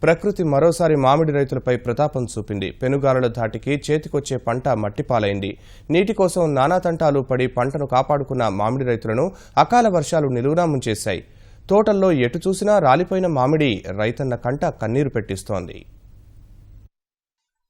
ప్రకృతి మరోసారి మామిడి రైతులపై ప్రతాపం చూపింది. పెనుగాలుల ధాటికి చేతికొచ్చే పంట మట్టిపాలైంది. నీటి కోసం నానాతంటాలు పడి పంటను కాపాడుకున్న మామిడి రైతులను అకాల వర్షాలు నిలువునా ముంచేశాయి. తోటల్లో ఎటు చూసినా రాలిపోయిన మామిడి రైతన్న కంట కన్నీరు పెట్టిస్తోంది.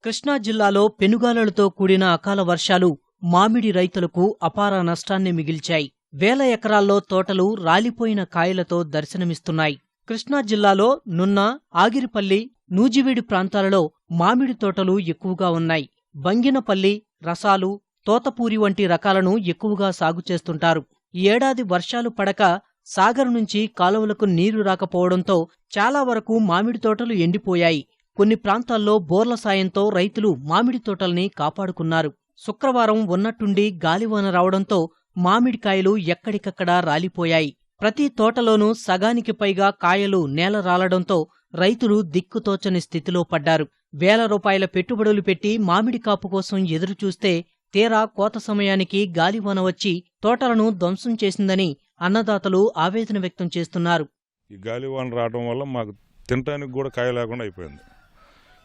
కృష్ణా జిల్లాలో పెనుగాలులతో కూడిన అకాల వర్షాలు మామిడి రైతులకు అపార నష్టాన్ని మిగిల్చాయి. వేల ఎకరాల్లో తోటలు రాలిపోయిన కాయలతో దర్శనమిస్తున్నాయి. కృష్ణా జిల్లాలో నున్న, ఆగిరిపల్లి, నూజివీడు ప్రాంతాలలో మామిడి తోటలు ఎక్కువగా ఉన్నాయి. బంగినపల్లి, రసాలు, తోతపూరి వంటి రకాలను ఎక్కువగా సాగు చేస్తుంటారు. ఈ ఏడాది వర్షాలు పడక సాగర్ నుంచి కాలువలకు నీరు రాకపోవడంతో చాలా వరకు మామిడి తోటలు ఎండిపోయాయి. కొన్ని ప్రాంతాల్లో బోర్ల సాయంతో రైతులు మామిడి తోటల్ని కాపాడుకున్నారు. శుక్రవారం ఉన్నట్టుండి గాలివాన రావడంతో మామిడికాయలు ఎక్కడికక్కడా రాలిపోయాయి. ప్రతి తోటలోనూ సగానికి పైగా కాయలు నేల రాలడంతో రైతులు దిక్కుతోచని స్థితిలో పడ్డారు. వేల రూపాయల పెట్టుబడులు పెట్టి మామిడి కాపు కోసం ఎదురుచూస్తే తీరా కోత సమయానికి గాలివాన వచ్చి తోటలను ధ్వంసం చేసిందని అన్నదాతలు ఆవేదన వ్యక్తం చేస్తున్నారు. ఈ గాలివాన రావడం వల్ల మాకు తినడానికి కూడా కాయ లేకుండా అయిపోయింది.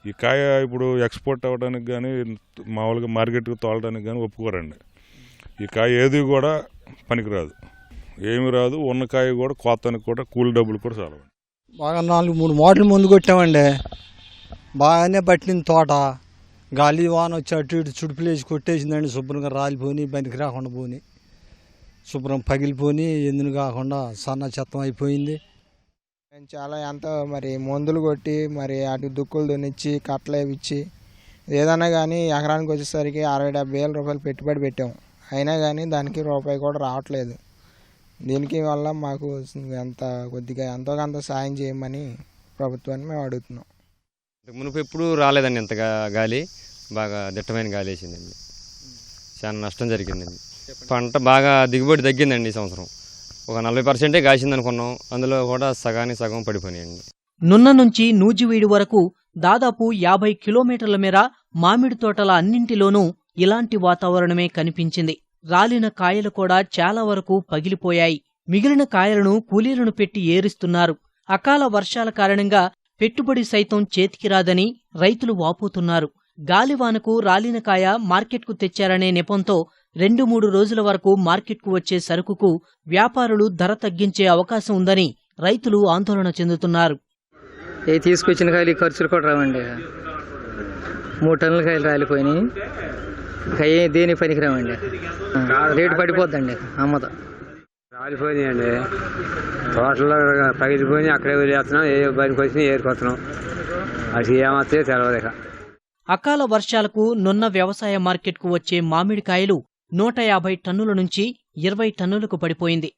ఈ కాయ ఇప్పుడు ఎక్స్పోర్ట్ అవ్వడానికి కానీ మామూలుగా మార్కెట్కి తోలడానికి కానీ ఒప్పుకోరండి. ఈ కాయ ఏది కూడా పనికిరాదు, ఏమి రాదు. ఉన్న కాయ కూడా కోతానికి కూడా కూలి డబ్బులు కూడా చాలా. బాగా 4-3 మోటార్లు ముందు కొట్టామండి. బాగానే పట్టింది తోట. గాలి వాన వచ్చి అటు ఇటు చుడుపులేసి కొట్టేసిందండి. శుభ్రంగా రాలిపోయి పనికి రాకుండా పోని, శుభ్రం పగిలిపోయి ఎందుకు కాకుండా సన్న చెత్తం అయిపోయింది. చాలా ఎంతో మరి మందులు కొట్టి మరి అటు దుక్కులు దున్నిచ్చి కట్టలు ఇచ్చి ఏదన్నా కానీ ఎకరానికి వచ్చేసరికి 60-70 వేల రూపాయలు పెట్టుబడి పెట్టాము. అయినా కానీ దానికి రూపాయి కూడా రావట్లేదు. దీనికి వల్ల మాకు కొద్దిగా ఎంతో కొంత సాయం చేయమని ప్రభుత్వాన్ని మేము అడుగుతున్నాం. మునుపు ఎప్పుడు రాలేదండి ఇంతగా గాలి. బాగా దిట్టమైన గాలి వేసిందండి. చాలా నష్టం జరిగిందండి. పంట బాగా దిగుబడి తగ్గిందండి ఈ సంవత్సరం. ఒక 40% కాసింది అనుకున్నాం, అందులో కూడా సగానికి సగం పడిపోయాయండి. నున్న నుంచి నూజివీడు వరకు దాదాపు 50 కిలోమీటర్ల మేర మామిడి తోటల అన్నింటిలోనూ ఇలాంటి వాతావరణమే కనిపించింది. రాలిన కాయలు కూడా చాలా వరకు పగిలిపోయాయి. మిగిలిన కాయలను కూలీలను పెట్టి ఏరిస్తున్నారు. అకాల వర్షాల కారణంగా పెట్టుబడి సైతం చేతికి రాదని రైతులు వాపోతున్నారు. గాలివానకు రాలిన కాయ మార్కెట్కు తెచ్చారనే నెపంతో 2-3 రోజుల వరకు మార్కెట్కు వచ్చే సరుకుకు వ్యాపారులు ధర తగ్గించే అవకాశం ఉందని రైతులు ఆందోళన చెందుతున్నారు. ఏ తీసుకొచ్చిన కాయలు ఖర్చులు కూడా రావండి. 3 టన్నుల కాయలు రాలిపోయినాయి. కాయ దేని పనికిరామండి. రేటు పడిపోద్దండి. అమ్మతో రాలిపోయినాయండి. తోటలో పగిలిపోయి అక్కడే వదిలేస్తున్నాం. ఏ పనికి వచ్చినా ఏరుకొస్తున్నాం. అది ఏమవుతాయో తెలవదు. అకాల వర్షాలకు నున్న వ్యవసాయ మార్కెట్కు వచ్చే మామిడికాయలు 150 టన్నుల నుంచి 20 టన్నులకు పడిపోయింది.